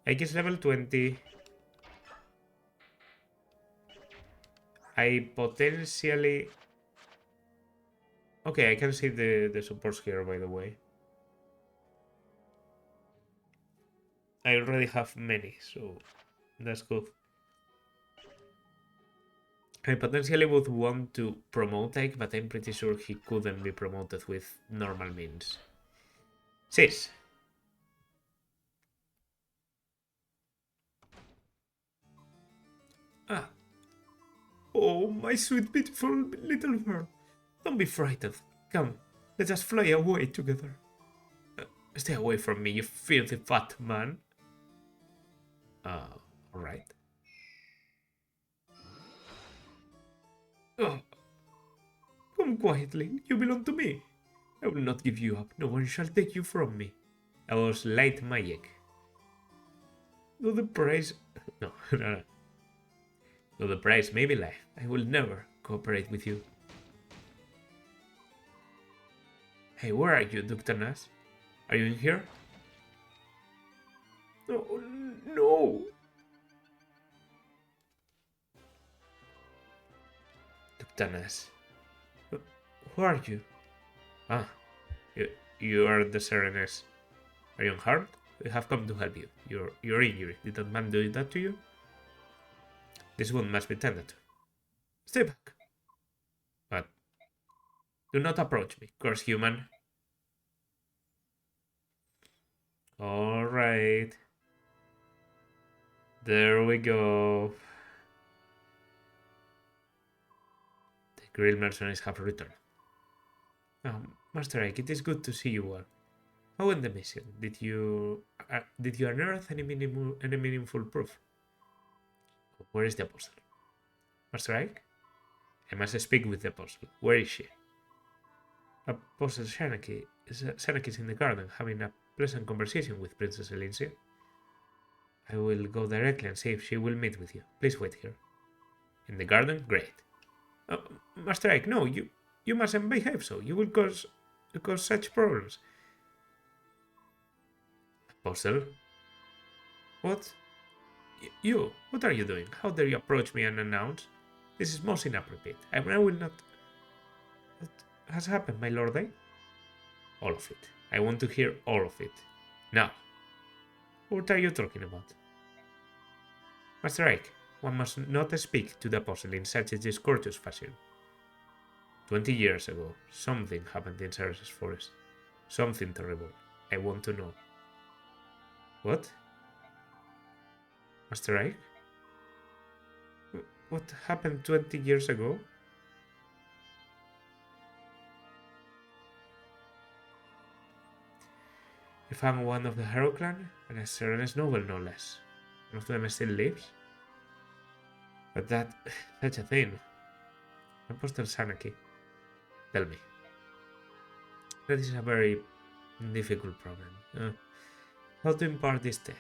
I guess level 20. I potentially... Okay, I can see the supports here, by the way. I already have many, so that's good. I potentially would want to promote Ike, but I'm pretty sure he couldn't be promoted with normal means. 6. Ah. Oh, my sweet, beautiful little girl. Don't be frightened. Come, let us fly away together. Stay away from me, you filthy fat man. Alright. Oh, come quietly. You belong to me. I will not give you up. No one shall take you from me. I was light magic. Though the price... No, no. Though the price may be life, I will never cooperate with you. Hey, where are you, Dr. Nas? Are you in here? Oh, no. Dr. Nas. Who are you? Ah, you are the Serenes. Are you unharmed? We have come to help you. You're injured. Did that man do that to you? This wound must be tended to. Stay back. But do not approach me, cursed human. Alright. There we go. The grill mercenaries have returned. Master Ike, it is good to see you well. How went the mission? Did you unearth any meaningful proof? Where is the apostle? Master Ike? I must speak with the apostle. Where is she? Apostle Shanaki is in the garden having a pleasant conversation with Princess Elincia. I will go directly and see if she will meet with you. Please wait here. In the garden? Great. Master Ike, no, you mustn't behave so. You will cause such problems. Apostle? What? What are you doing? How dare you approach me unannounced? This is most inappropriate. I will not... What has happened, my lord, eh? All of it. I want to hear all of it. Now. What are you talking about? Master Ike, one must not speak to the apostle in such a discourteous fashion. 20 years ago, something happened in Serenes forest. Something terrible. I want to know. What? Master Ike? What happened 20 years ago? I found one of the Hero clan and a Serenes noble, no less. One of them still lives. But such a thing. Apostle Sanaki. Tell me. That is a very difficult problem. How to impart this tale?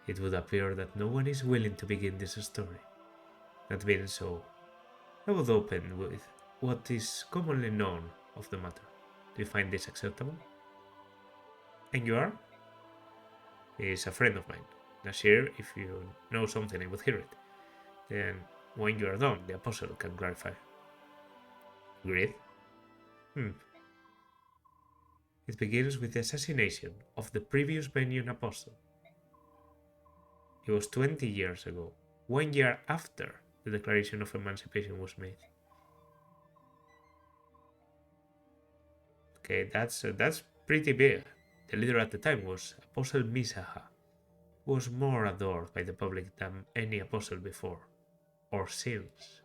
It would appear that no one is willing to begin this story. That being so, I would open with what is commonly known of the matter. Do you find this acceptable? And you are? He is a friend of mine. Nasir, if you know something, I would hear it. Then, when you are done, the apostle can clarify. Agreed? It begins with the assassination of the previous Benyon apostle. It was 20 years ago, 1 year after the Declaration of Emancipation was made. Okay, that's pretty big. The leader at the time was Apostle Misaha, who was more adored by the public than any apostle before, or since.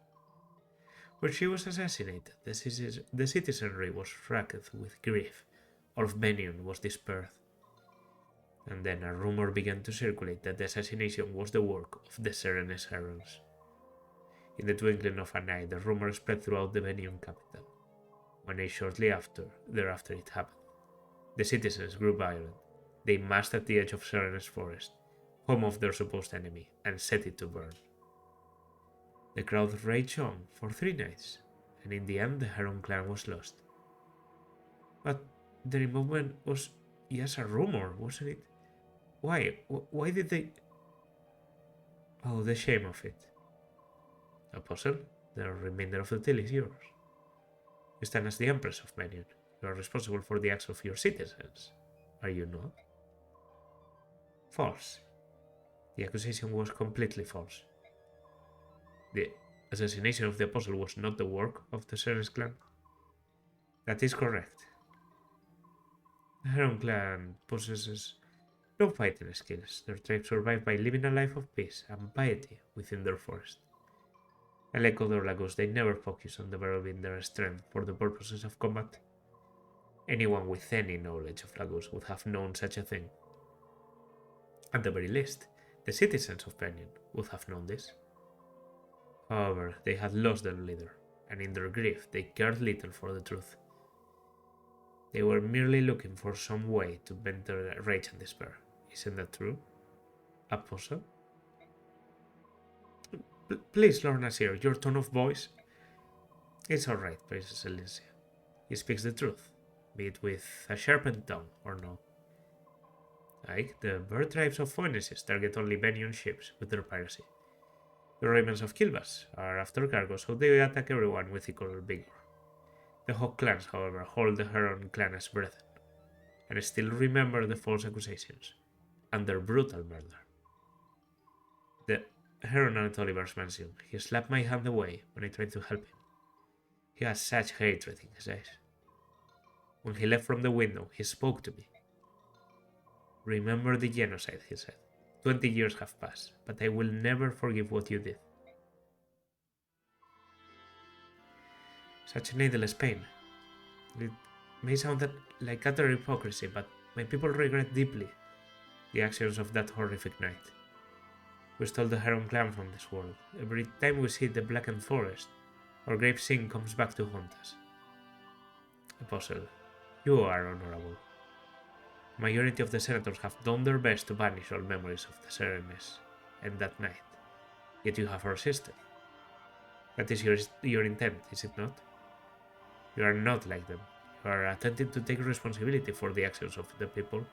When she was assassinated, the citizenry was racked with grief. All of Benyon was dispersed. And then a rumor began to circulate that the assassination was the work of the Serenes heralds. In the twinkling of an eye, the rumor spread throughout the Benyon capital. 1 day shortly thereafter it happened. The citizens grew violent. They massed at the edge of Serenes forest, home of their supposed enemy, and set it to burn. The crowd raged on for 3 nights, and in the end the Heron clan was lost. But the removal was just a rumor, wasn't it? Why? Why did they... Oh, the shame of it. Apostle, the remainder of the tale is yours. You stand as the Empress of Benyon. You are responsible for the acts of your citizens, are you not? False. The accusation was completely false. The assassination of the apostle was not the work of the Serenes clan. That is correct. The Heron clan possesses no fighting skills. Their tribe survived by living a life of peace and piety within their forest. Unlike other Lagos, they never focus on developing their strength for the purposes of combat. Anyone with any knowledge of Lagos would have known such a thing. At the very least, the citizens of Benyon would have known this. However, they had lost their leader, and in their grief they cared little for the truth. They were merely looking for some way to vent their rage and despair. Isn't that true, Apostle? Please, Lord Nasir, your tone of voice. It's all right, Princess Elincia. He speaks the truth, be it with a sharpened tongue or no. Like the bird tribes of Phoenices target only Benyon ships with their piracy. The ravens of Kilbas are after cargo, so they attack everyone with equal vigor. The Hawk clans, however, hold the Heron clan as brethren, and still remember the false accusations and their brutal murder. The Heron at Oliver's mansion, he slapped my hand away when I tried to help him. He has such hatred in his eyes. When he left from the window, he spoke to me. Remember the genocide, he said. 20 years have passed, but I will never forgive what you did. Such needless pain. It may sound like utter hypocrisy, but my people regret deeply the actions of that horrific night. We stole the Heron clan from this world. Every time we see the blackened forest, our grave sin comes back to haunt us. Apostle, you are honorable. Majority of the senators have done their best to banish all memories of the Serenes and that night. Yet you have resisted. That is your intent, is it not? You are not like them. You are attempting to take responsibility for the actions of the people.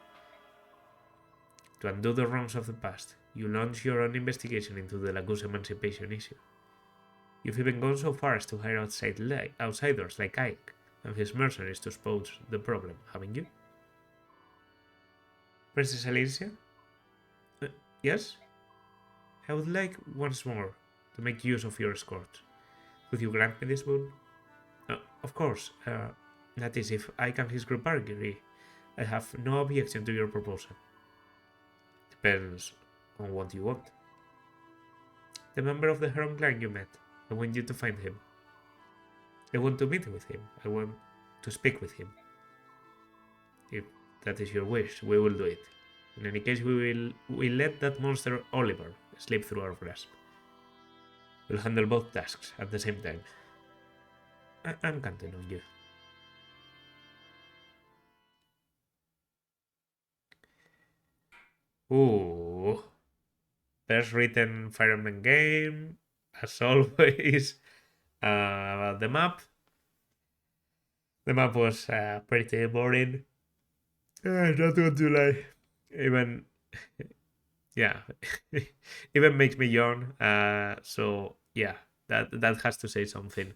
To undo the wrongs of the past, you launch your own investigation into the Lagoose emancipation issue. You've even gone so far as to hire outsiders like Ike and his mercenaries to expose the problem, haven't you? Princess Alicia? Yes? I would like once more to make use of your escort. Would you grant me this boon? Of course. That is, if Ike and his group agree. I have no objection to your proposal. Depends on what you want. The member of the Heron clan you met. I want you to find him. I want to meet with him. I want to speak with him. If that is your wish, we will do it. In any case, we'll let that monster Oliver slip through our grasp. We'll handle both tasks at the same time. I'm counting on you. Ooh. Best written Fire Emblem game, as always. About the map. The map was pretty boring. Not going to lie. Even, yeah, even makes me yawn. So yeah, that has to say something.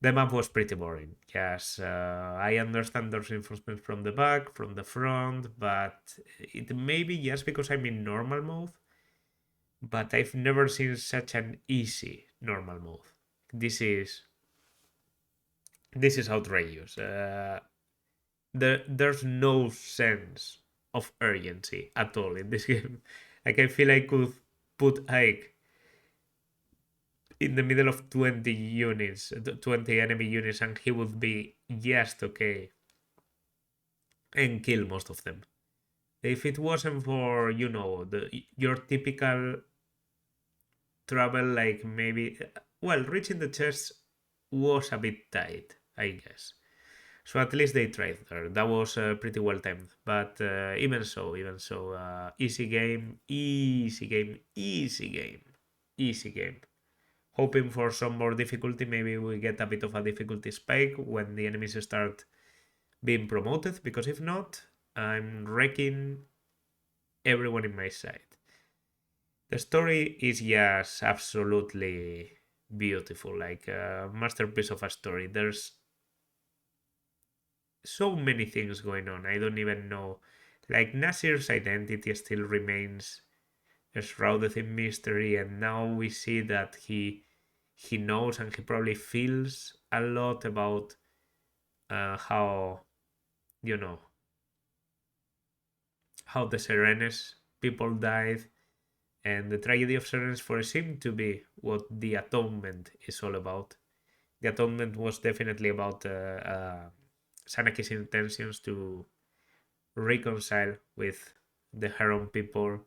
The map was pretty boring. Yes, I understand there's reinforcements from the back, from the front, but it may be just because I'm in normal mode. But I've never seen such an easy normal mode. This is outrageous. There's no sense of urgency at all in this game. Like, I feel I could put Ike in the middle of 20 units, 20 enemy units, and he would be just okay and kill most of them. If it wasn't for, your typical trouble, like maybe, well, reaching the chest was a bit tight, I guess. So at least they tried there. That was pretty well timed. But even so, easy game, easy game, easy game, easy game. Hoping for some more difficulty, maybe we get a bit of a difficulty spike when the enemies start being promoted, because if not, I'm wrecking everyone in my side. The story is just absolutely beautiful, like a masterpiece of a story. There's so many things going on. I don't even know. Like, Nasir's identity still remains shrouded in mystery, and now we see that he knows and he probably feels a lot about how how the Serenes people died, and the tragedy of Serenes for him to be what the atonement is all about. The atonement was definitely about Sanaki's intentions to reconcile with the Heron people,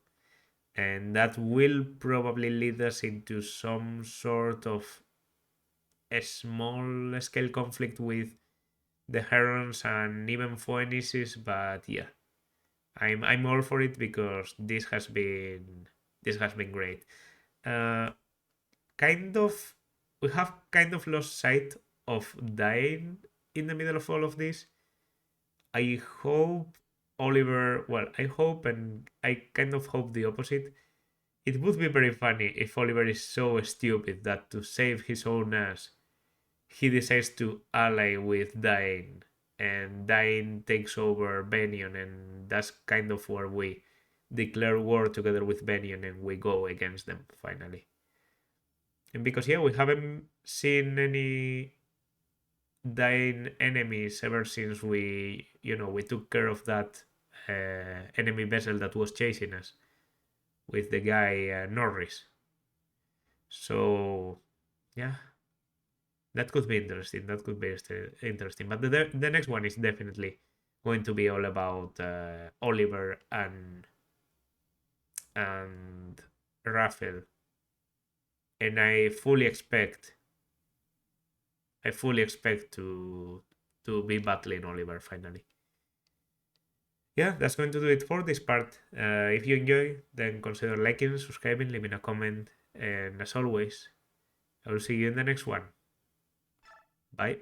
and that will probably lead us into some sort of a small scale conflict with the Herons and even Phoenices. But yeah, I'm all for it, because this has been great. Kind of, we have kind of lost sight of dying in the middle of all of this. I hope Oliver, well, I hope, and I kind of hope the opposite. It would be very funny if Oliver is so stupid that to save his own ass, he decides to ally with Dain, and Dain takes over Benion, and that's kind of where we declare war together with Benion and we go against them finally. And because, yeah, we haven't seen any Dain enemies ever since we took care of that enemy vessel that was chasing us with the guy Norris. So yeah, That could be interesting. That could be interesting. But the next one is definitely going to be all about Oliver and Raphael, and I fully expect to be battling Oliver finally. Yeah, that's going to do it for this part. If you enjoy, then consider liking, subscribing, leaving a comment, and as always, I will see you in the next one. Bye.